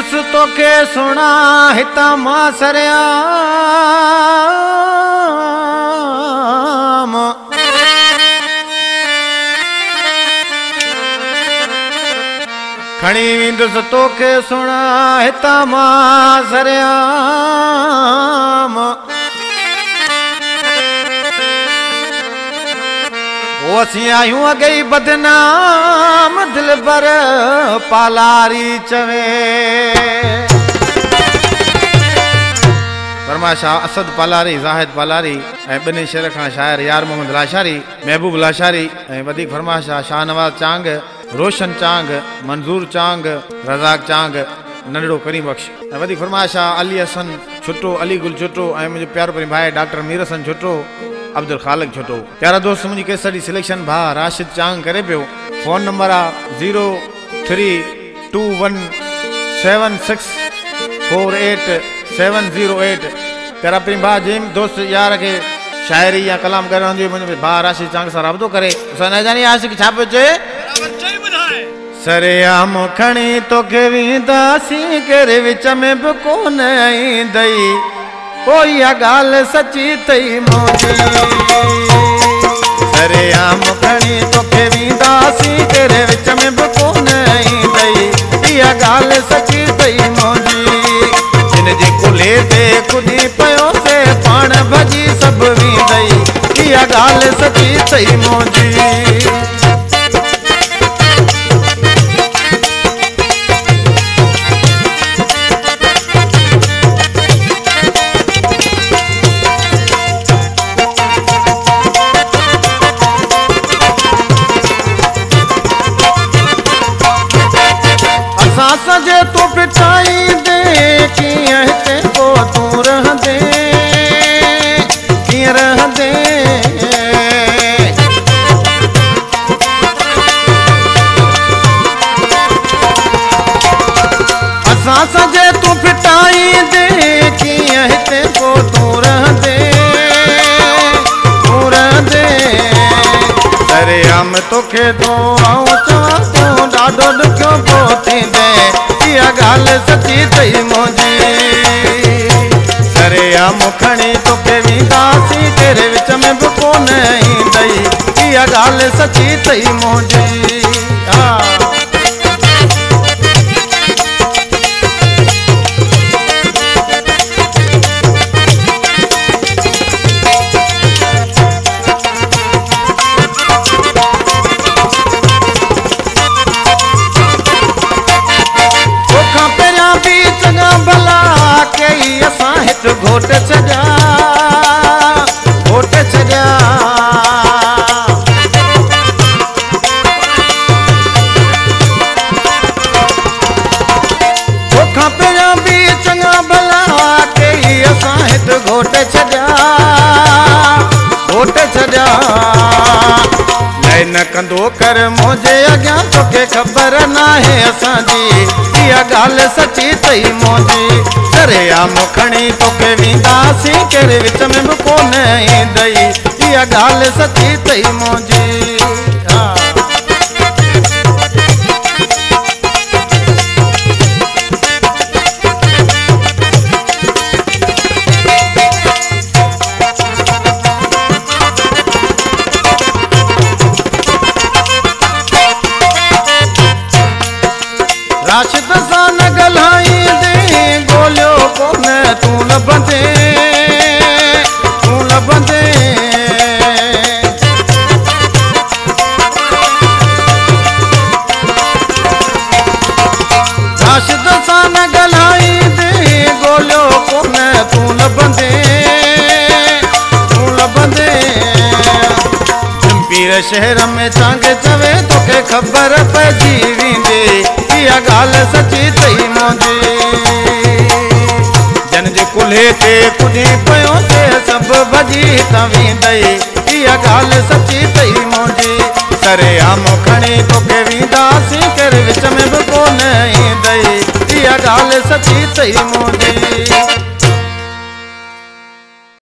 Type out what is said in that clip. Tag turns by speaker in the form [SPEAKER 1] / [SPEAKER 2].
[SPEAKER 1] वींदुसि तोखे सुणा हितां मां सरियाम खणी वींदुसि तोखे सुणा हितां मां सरियाम वो असीं आहियूं अॻई बदनाम दिलबर पालारी चवे फरमाशाह असद पालारी ज़ाहिद पालारी ऐं ॿिन्ही शेर खां शाइर यार मोहम्मद लाशारी महबूब लाशारी ऐं वधीक फरमाशाह शाहनवाज़ चांग रोशन चांग मंजूर चांग रज़ाक चांग नंढड़ो करीम बख्श ऐं वधीक फरमाशाह अली हसन छुट्टो अली गुल छुट्टो ऐं मुंहिंजो प्यारो पंहिंजो भाई डॉक्टर मीर हसन छुट्टो अब्दुल खालिक छुट्टो प्यारा दोस्त मुझी केसर जी सिलेक्शन भा राशिद चांग करे पियो फोन नंबर आ 03217648708 प्यारा प्रेम भा जिम दोस्त यार के शायरी या कलाम करे हुंदी मुझे भा राशिद चांग सां राबतो करे असां न जानी आशिक छा पियो चए सरेआम खणी तोखे वींदासीं केरे विच में बि कोन ईंदई ओ या गाल सची तई मोजी सरेआम खणी तोखे वींदासीं तेरे विच में बि कोन ईंदई इहा गाल सची तई मोजी जिन जे कुल्हे ते खुदी पियो से पाण भॼी सभु वींदई इहा गाल सची तई मोजी सजे तो पिटाई दे किए ते को तू रह दे किए रह दे असा सजे तू पिटाई दे किए ते को तू रह दे अरे हम तोखे तो आऊं चा तू ॾाढो ॾुखियो पियो थींदे इहा ॻाल्हि सची तई मोजी अरे हम खणी तोखे वींदासीं तेरे विच में बि कोन ईंदई इहा ॻाल्हि सची तई मोजी घोट छजा घोट छजा तोखां पहिरियां बि चङा भला कई असां हिते घोट छजा न कंदो कर मुंहिंजे अॻियां तोखे ख़बर नाहे असांजी इहा ॻाल्हि सची तई मोजी सरेआम खणी तोखे वींदासीं कहिड़े विच में बि कोन ईंदई इहा ॻाल्हि सची तई मोजी राशिद सां न ॻाल्हाई दे ॻोल्हियो कोन तूं लभंदे राशिद सां न ॻाल्हाई दे ॻोल्हियो कोन तूं लभंदे पीर शहर में चांग चवे तोखे ख़बर पइजी वेंदे इहा ॻाल्हि सची तई मोजी जन जे कुल्हे ते खुदी पियो से सभु भॼी त वेंदई इहा ॻाल्हि सची तई मोजी सरेआम खणी तोखे वींदासीं कहिड़े विच में बि कोन ईंदई इहा ॻाल्हि सची तई मोजी